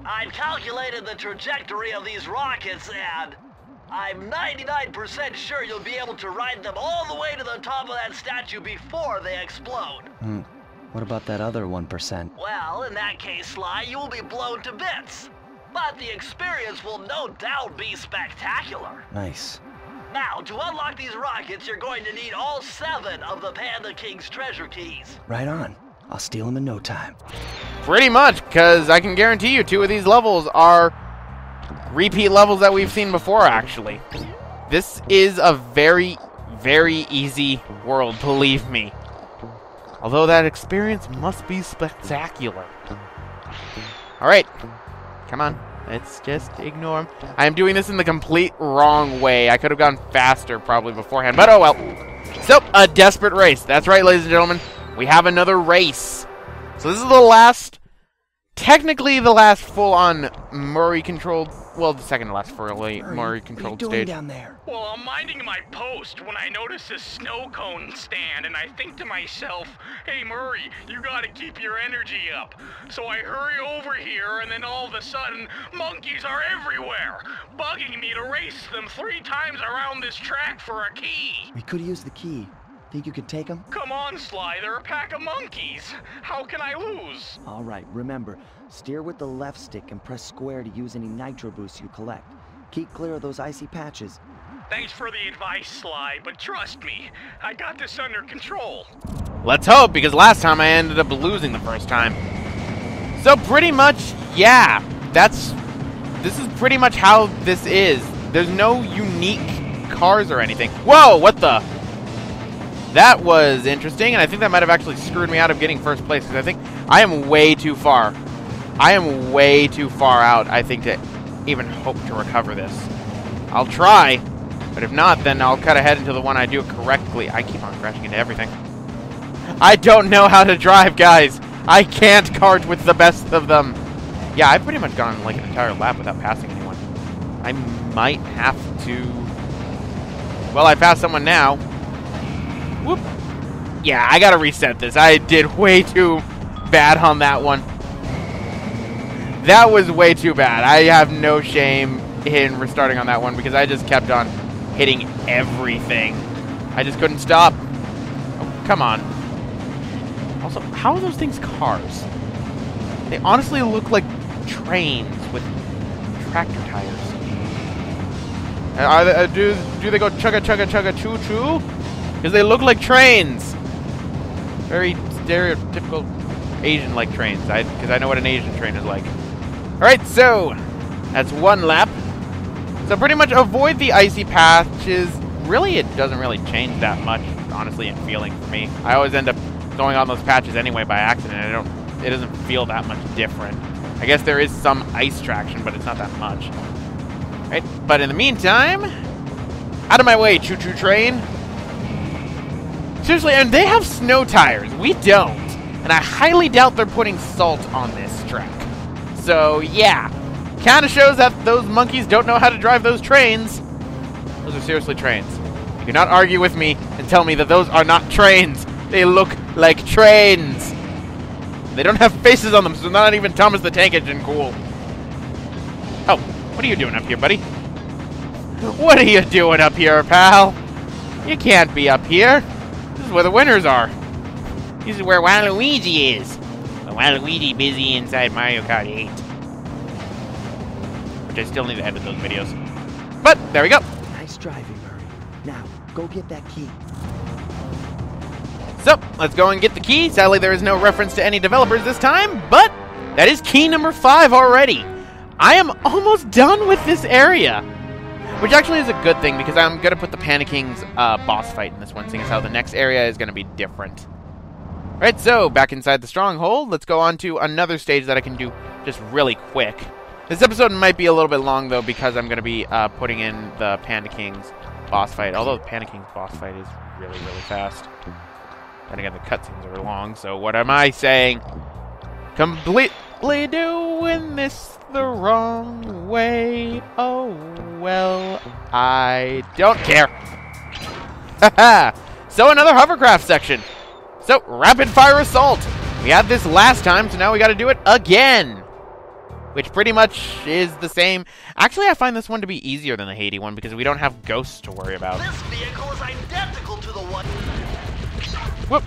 I've calculated the trajectory of these rockets, and I'm 99% sure you'll be able to ride them all the way to the top of that statue before they explode. What about that other 1%? Well, in that case, Sly, you will be blown to bits. But the experience will no doubt be spectacular. Nice. Now, to unlock these rockets, you're going to need all 7 of the Panda King's treasure keys. Right on. I'll steal them in no time. Pretty much, because I can guarantee you 2 of these levels are repeat levels that we've seen before, actually. This is a very, very easy world, believe me. Although that experience must be spectacular. Alright. Come on. Let's just ignore him. I am doing this in the complete wrong way. I could have gone faster probably beforehand, but oh well. So, a desperate race. That's right, ladies and gentlemen. We have another race. So this is the last, technically the last full-on Murray-controlled, well, the second to last fully Murray-controlled stage. Down there? Well, I'm minding my post when I notice this snow cone stand, and I think to myself, hey, Murray, you gotta keep your energy up. So I hurry over here, and then all of a sudden, monkeys are everywhere, bugging me to race them 3 times around this track for a key. We could use the key. Think you could take them? Come on, Sly, they're a pack of monkeys. How can I lose? All right, remember, steer with the left stick and press square to use any nitro boosts you collect. Keep clear of those icy patches. Thanks for the advice, Sly, but trust me, I got this under control. Let's hope, because last time I ended up losing the first time. So pretty much, yeah, this is pretty much how this is. There's no unique cars or anything. Whoa, what the? That was interesting, and I think that might have actually screwed me out of getting first place, because I think I am way too far. I am way too far out, I think, to even hope to recover this. I'll try, but if not, then I'll cut ahead until the one I do correctly. I keep on crashing into everything. I don't know how to drive, guys. I can't kart with the best of them. Yeah, I've pretty much gone like an entire lap without passing anyone. I might have to... Well, I passed someone now. Whoop. Yeah, I gotta reset this. I did way too bad on that one. That was way too bad. I have no shame in restarting on that one because I just kept on hitting everything. I just couldn't stop. Oh, come on. Also, how are those things cars? They honestly look like trains with tractor tires. Do they go chugga chugga chugga choo choo? Because they look like trains. Very stereotypical Asian-like trains. Because I know what an Asian train is like. Alright, so that's 1 lap. So pretty much avoid the icy patches. Really, it doesn't really change that much, honestly, in feeling for me. I always end up going on those patches anyway by accident. It doesn't feel that much different. I guess there is some ice traction, but it's not that much. Right? But in the meantime, out of my way, choo-choo train. Seriously, and they have snow tires. We don't. And I highly doubt they're putting salt on this track. So, yeah. Kind of shows that those monkeys don't know how to drive those trains. Those are seriously trains. You cannot argue with me and tell me that those are not trains. They look like trains. They don't have faces on them, so not even Thomas the Tank Engine cool. Oh, what are you doing up here, buddy? What are you doing up here, pal? You can't be up here. This is where the winners are. This is where Waluigi is. Well, Waluigi busy inside Mario Kart 8. Which I still need to edit those videos. But, there we go. Nice driving, Murray. Now, go get that key. So, let's go and get the key. Sadly, there is no reference to any developers this time, but that is key number 5 already. I am almost done with this area. Which actually is a good thing, because I'm going to put the Panda King's boss fight in this one, seeing as how the next area is going to be different. Alright, so, back inside the stronghold, let's go on to another stage that I can do just really quick. This episode might be a little bit long, though, because I'm going to be putting in the Panda King's boss fight, although the Panda King's boss fight is really, really fast. Then again, the cutscenes are long, so what am I saying? Completely doing this the wrong way. Oh, well, I don't care. Haha. So, another hovercraft section. So, rapid fire assault. We had this last time, so now we got to do it again. which pretty much is the same. Actually, I find this one to be easier than the Haiti one because we don't have ghosts to worry about. This vehicle is identical to the one. Whoop.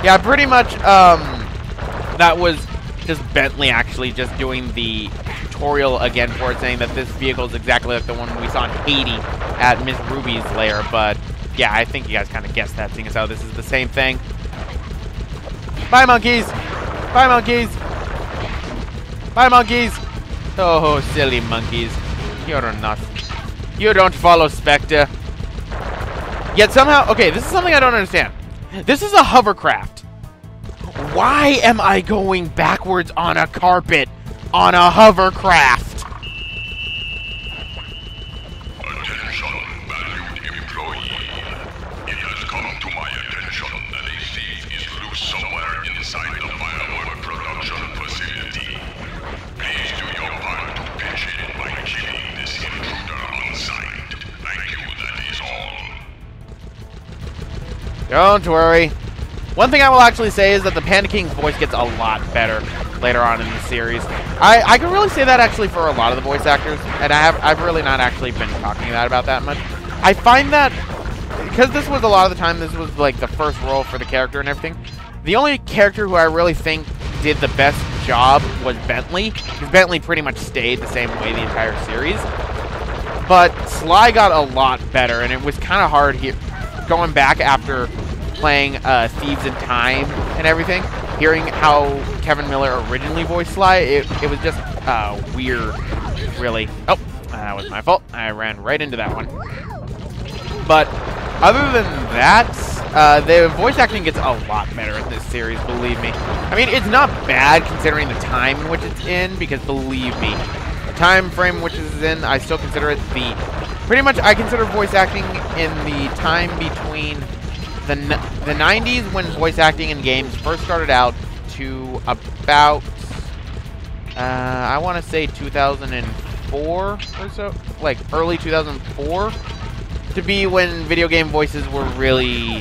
Yeah, pretty much, that was just Bentley actually just doing the tutorial again for it, saying that this vehicle is exactly like the one we saw in Haiti at Miss Ruby's lair, but yeah, I think you guys kind of guessed that, seeing as how this is the same thing. Bye, monkeys! Bye, monkeys! Bye, monkeys! Oh, silly monkeys. You're nuts. You don't follow Spectre. Yet somehow, okay, this is something I don't understand. This is a hovercraft. Why am I going backwards on a carpet on a hovercraft? Attention, valued employee. It has come to my attention that a thief is loose somewhere inside the firework production facility. Please do your part to pitch in by killing this intruder on sight. Thank you, that is all. Don't worry. One thing I will actually say is that the Panda King's voice gets a lot better later on in the series. I can really say that actually for a lot of the voice actors, and I've really not actually been talking about that much. I find that because this was a lot of the time, this was like the first role for the character and everything. The only character who I really think did the best job was Bentley, because Bentley pretty much stayed the same way the entire series. But Sly got a lot better, and it was kind of hard here, going back after playing Thieves in Time and everything, hearing how Kevin Miller originally voiced Sly, it was just weird, really. Oh, that was my fault. I ran right into that one. But other than that, the voice acting gets a lot better in this series, believe me. I mean, it's not bad considering the time in which it's in, because believe me, the time frame which it's in, I still consider it pretty much I consider voice acting in the time between the 90s when voice acting in games first started out to about, I want to say 2004 or so, like early 2004, to be when video game voices were really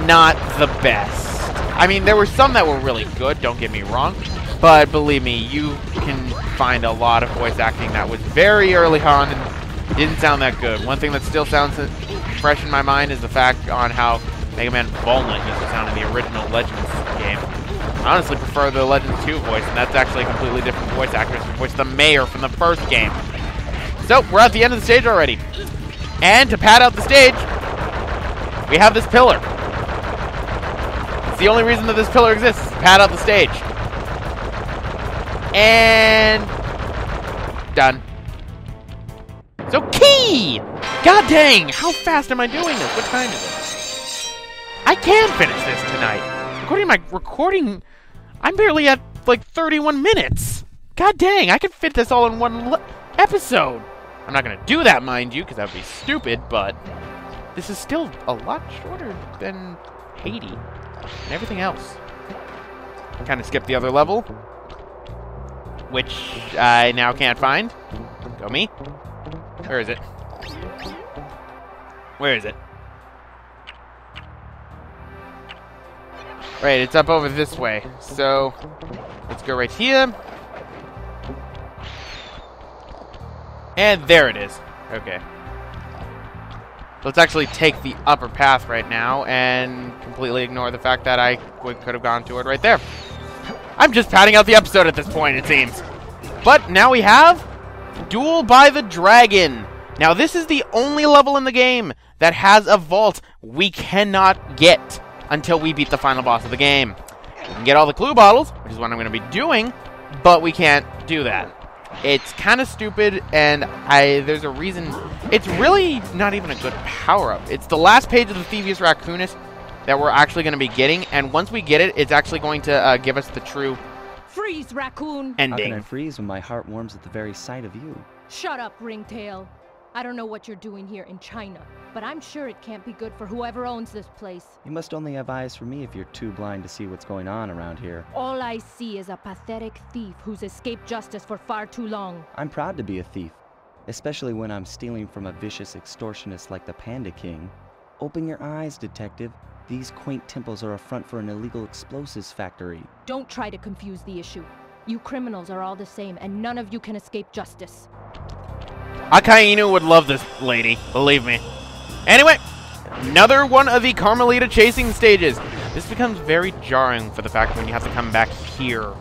not the best. I mean, there were some that were really good, don't get me wrong, but believe me, you can find a lot of voice acting that was very early on and didn't sound that good. One thing that still sounds fresh in my mind is the fact on how Mega Man Volnut used to sound in the original Legends game. I honestly prefer the Legends 2 voice, and that's actually a completely different voice actress who voiced the mayor from the first game. So, we're at the end of the stage already. And to pad out the stage, we have this pillar. It's the only reason that this pillar exists, is to pad out the stage. And done. So key! God dang, how fast am I doing this? What time is it? I can finish this tonight. According to my recording, I'm barely at like 31 minutes. God dang, I could fit this all in one episode. I'm not going to do that, mind you, because that would be stupid, but this is still a lot shorter than Haiti and everything else. Kind of skipped the other level, which I now can't find. Go me. Where is it? Where is it? Right, it's up over this way. So, let's go right here. And there it is. Okay. Let's actually take the upper path right now and completely ignore the fact that I could have gone to it right there. I'm just padding out the episode at this point, it seems. But now we have Duel by the Dragon. Now, this is the only level in the game that has a vault we cannot get until we beat the final boss of the game. We can get all the clue bottles, which is what I'm going to be doing, but we can't do that. It's kind of stupid, and there's a reason. It's really not even a good power-up. It's the last page of the Thievius Raccoonus that we're actually going to be getting, and once we get it, it's actually going to give us the true Freeze, raccoon! How ending. can I freeze when my heart warms at the very sight of you? Shut up, Ringtail. I don't know what you're doing here in China, but I'm sure it can't be good for whoever owns this place. You must only have eyes for me if you're too blind to see what's going on around here. All I see is a pathetic thief who's escaped justice for far too long. I'm proud to be a thief, especially when I'm stealing from a vicious extortionist like the Panda King. Open your eyes, detective. These quaint temples are a front for an illegal explosives factory. Don't try to confuse the issue. You criminals are all the same, and none of you can escape justice. Akainu would love this lady, believe me. Anyway, another one of the Carmelita chasing stages. This becomes very jarring for the fact when you have to come back here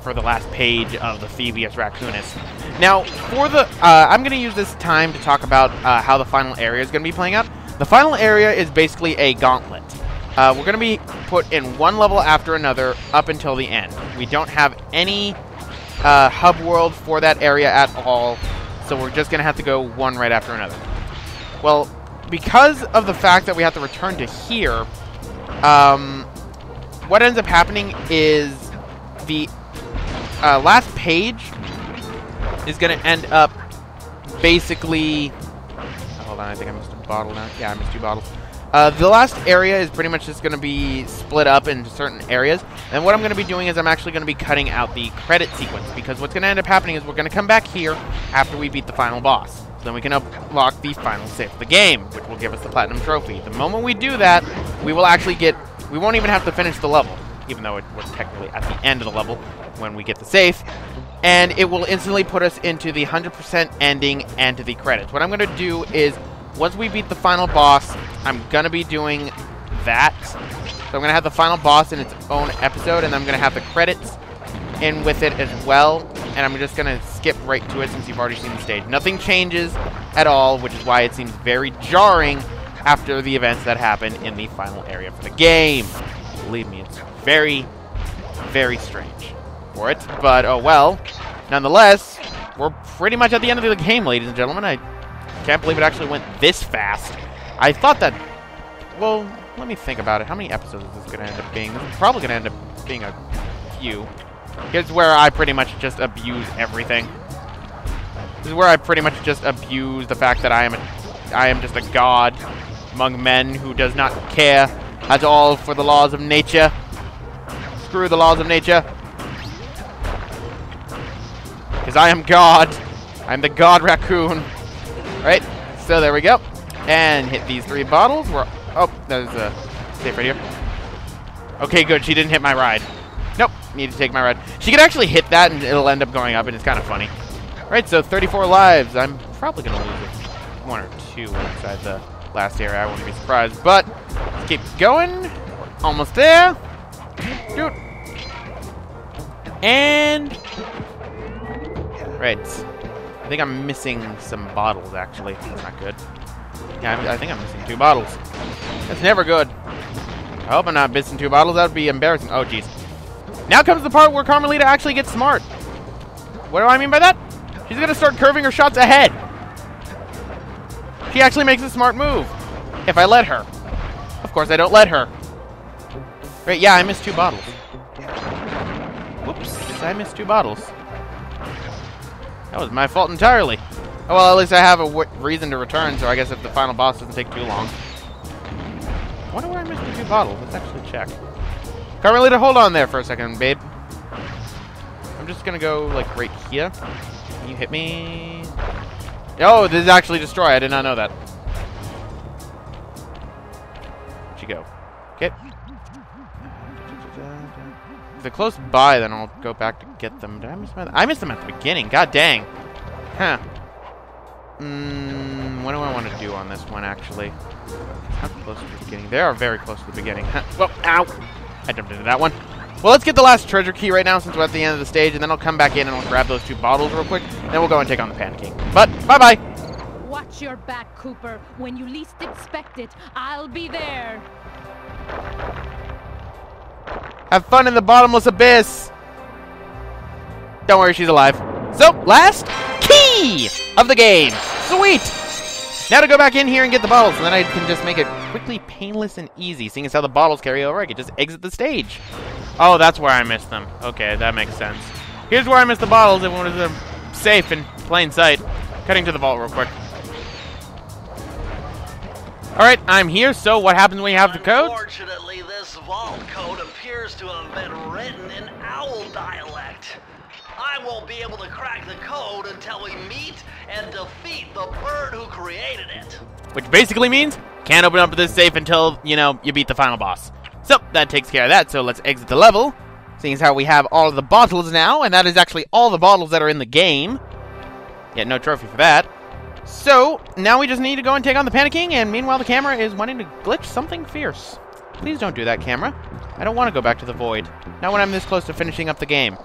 for the last page of the Thievius Raccoonus. Now, for the, I'm going to use this time to talk about how the final area is going to be playing out. The final area is basically a gauntlet. We're going to be put in one level after another up until the end. We don't have any hub world for that area at all, so we're just going to have to go one right after another. Well, because of the fact that we have to return to here, what ends up happening is the last page is going to end up basically... hold on, I think I missed a bottle now. Yeah, I missed 2 bottles. The last area is pretty much just going to be split up into certain areas. And what I'm going to be doing is I'm actually going to be cutting out the credit sequence. Because what's going to end up happening is we're going to come back here after we beat the final boss. So then we can unlock the final save of the game, which will give us the Platinum Trophy. The moment we do that, we will actually get... we won't even have to finish the level, even though we're technically at the end of the level when we get the safe. And it will instantly put us into the 100% ending and to the credits. What I'm going to do is, once we beat the final boss, I'm going to be doing that. So I'm going to have the final boss in its own episode, and I'm going to have the credits in with it as well. And I'm just going to skip right to it since you've already seen the stage. Nothing changes at all, which is why it seems very jarring after the events that happen in the final area for the game. Believe me, it's very, very strange for it. But, oh well. Nonetheless, we're pretty much at the end of the game, ladies and gentlemen. I can't believe it actually went this fast. I thought that... well, let me think about it. How many episodes is this going to end up being? This is probably going to end up being a few. Here's where I pretty much just abuse everything. This is where I pretty much just abuse the fact that I am just a god among men who does not care at all for the laws of nature. Screw the laws of nature. Because I am God. I'm the God Raccoon. Right, so there we go. And hit these 3 bottles. Oh, there's a safe right here. Okay, good. She didn't hit my ride. Nope, need to take my ride. She could actually hit that and it'll end up going up, and it's kind of funny. Right, so 34 lives. I'm probably going to lose 1 or 2 inside the last area. I wouldn't be surprised, but let's keep going. We're almost there. Dude. And... right. I think I'm missing some bottles, actually. That's not good. Yeah, I think I'm missing 2 bottles. That's never good. I hope I'm not missing 2 bottles. That would be embarrassing. Oh, jeez. Now comes the part where Carmelita actually gets smart. What do I mean by that? She's going to start curving her shots ahead. She actually makes a smart move. If I let her. Of course, I don't let her. Right, yeah, I missed 2 bottles. Whoops, I missed 2 bottles. That was my fault entirely. Oh, well, at least I have a reason to return, so I guess if the final boss doesn't take too long. I wonder where I missed the 2 bottles. Let's actually check. Carmelita, hold on there for a second, babe. I'm just going to go, like, right here. Can you hit me? Oh, this is actually destroy. I did not know that. Where'd you go? Okay. If they're close by, then I'll go back to get them. Did I miss them? I missed them at the beginning. God dang. Huh. What do I want to do on this one, actually? How close to the beginning? They are very close to the beginning. Well, ow! I jumped into that one. Well, let's get the last treasure key right now since we're at the end of the stage, and then I'll come back in and I'll grab those 2 bottles real quick, and then we'll go and take on the Panda King. But, bye-bye! Watch your back, Cooper. When you least expect it, I'll be there. Have fun in the bottomless abyss! Don't worry, she's alive. So, last key of the game. Sweet! Now to go back in here and get the bottles, and then I can just make it quickly painless and easy. Seeing as how the bottles carry over, I can just exit the stage. Oh, that's where I missed them. Okay, that makes sense. Here's where I missed the bottles. It was safe in plain sight. Cutting to the vault real quick. Alright, I'm here, so what happens when you have the code? Unfortunately, this vault code appears to have been written in owl dialect. I won't be able to crack the code until we meet and defeat the bird who created it. Which basically means, can't open up this safe until, you know, you beat the final boss. So, that takes care of that, so let's exit the level. seeing as how we have all of the bottles now, and that is actually all the bottles that are in the game. Yet no trophy for that. So, now we just need to go and take on the Panda King, and meanwhile the camera is wanting to glitch something fierce. Please don't do that, camera. I don't want to go back to the void. Not when I'm this close to finishing up the game.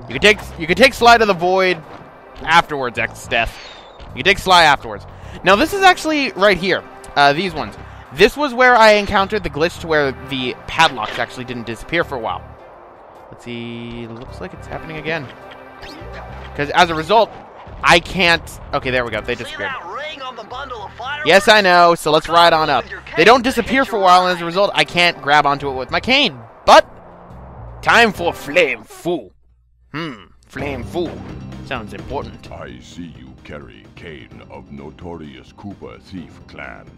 You could take Sly to the void afterwards, X-Death. You can take Sly afterwards. Now, this is actually right here. These ones. This was where I encountered the glitch to where the padlocks actually didn't disappear for a while. Let's see. Looks like it's happening again. Because as a result, I can't... Okay, there we go. They disappeared. Yes, I know. So let's ride on up. They don't disappear for a while, and as a result, I can't grab onto it with my cane. But, time for Flame Fu. Flame Fu. Sounds important. I see you carry Kane of notorious Koopa thief clan.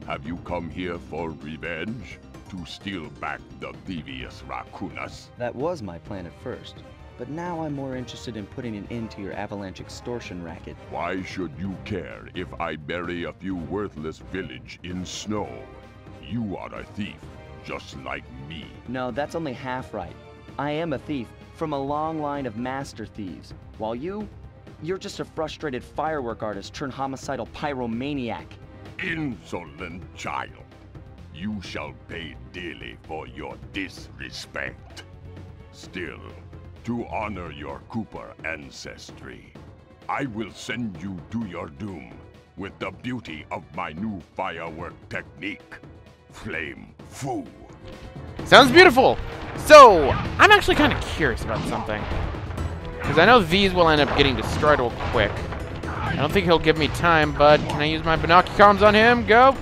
Have you come here for revenge? To steal back the Thievius Raccoonus? That was my plan at first, but now I'm more interested in putting an end to your avalanche extortion racket. Why should you care if I bury a few worthless village in snow? You are a thief, just like me. No, that's only half right. I am a thief from a long line of master thieves, while you're just a frustrated firework artist turned homicidal pyromaniac. Insolent child. You shall pay dearly for your disrespect. Still, to honor your Cooper ancestry, I will send you to your doom with the beauty of my new firework technique, Flame Fu. Sounds beautiful! So, I'm actually kind of curious about something. Because I know these will end up getting destroyed real quick. I don't think he'll give me time, but can I use my binoculars on him? Go!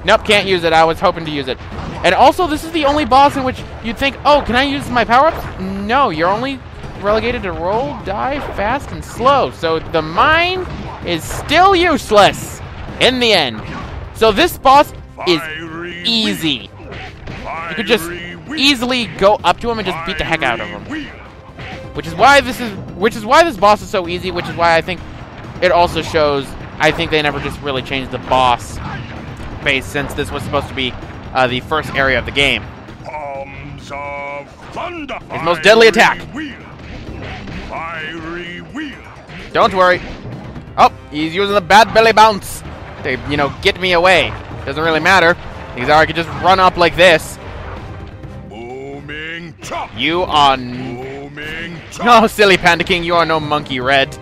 Nope, can't use it. I was hoping to use it. And also, this is the only boss in which you'd think, oh, can I use my power-ups? No, you're only relegated to roll, die, fast, and slow. So the mine is still useless in the end. So this boss is easy. You could just easily go up to him and just beat the heck out of him. Which is why this boss is so easy, which is why I think it also shows, I think they never just really changed the boss base since this was supposed to be the first area of the game. His most deadly attack. Don't worry. Oh, he's using the bad belly bounce to, get me away. Doesn't really matter, because I could just run up like this. You are... No, silly Panda King, you are no Monkey Red.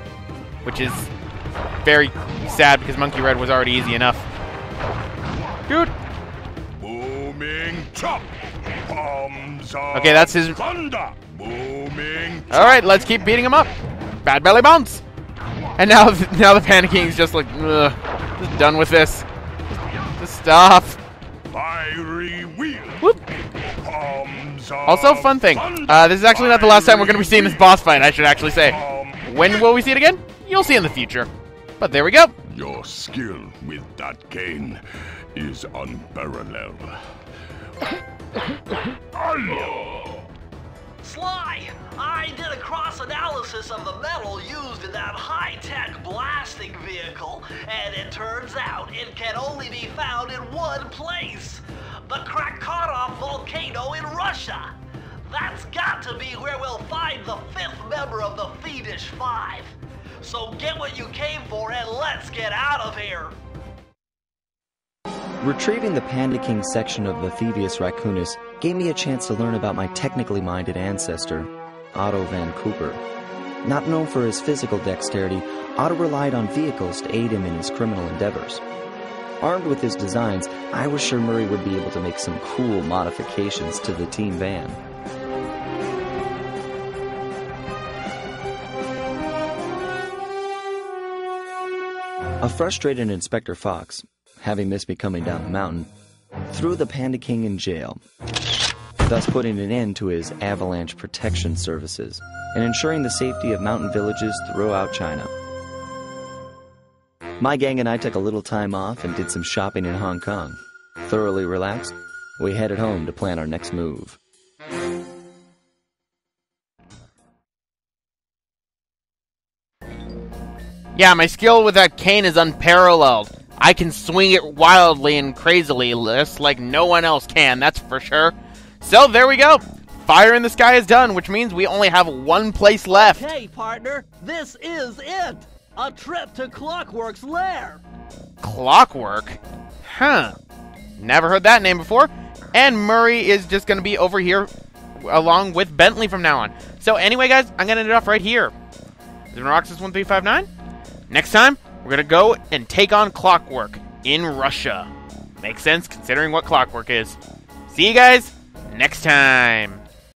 Which is very sad, because Monkey Red was already easy enough. Dude. Okay, that's his... Alright, let's keep beating him up. Bad belly bounce. And now the Panda King's just like, ugh, just done with this. Just stop. Whoop. Also, fun thing. This is actually not the last time we're going to be seeing this boss fight, I should actually say. When will we see it again? You'll see in the future. But there we go. Your skill with that cane is unparalleled. Sly, I did a cross-analysis of the metal used in that high-tech blasting vehicle, and it turns out it can only be found in one place. The Krakatov volcano in Russia. That's got to be where we'll find the 5th member of the Fiendish Five. So get what you came for and let's get out of here. Retrieving the Panda King section of the Thievius Raccoonus gave me a chance to learn about my technically minded ancestor, Otto Van Cooper. Not known for his physical dexterity, Otto relied on vehicles to aid him in his criminal endeavors. Armed with his designs, I was sure Murray would be able to make some cool modifications to the team van. A frustrated Inspector Fox, having missed me coming down the mountain, threw the Panda King in jail, thus putting an end to his avalanche protection services and ensuring the safety of mountain villages throughout China. My gang and I took a little time off and did some shopping in Hong Kong. Thoroughly relaxed, we headed home to plan our next move. Yeah, my skill with that cane is unparalleled. I can swing it wildly and crazily, just like no one else can, that's for sure. So there we go. Fire in the Sky is done, which means we only have one place left. Okay, partner, this is it. A trip to Clockwork's lair. Clockwork? Huh. Never heard that name before. And Murray is just going to be over here along with Bentley from now on. So anyway, guys, I'm going to end it off right here. This is Roxas1359. Next time, we're going to go and take on Clockwork in Russia. Makes sense considering what Clockwork is. See you guys next time.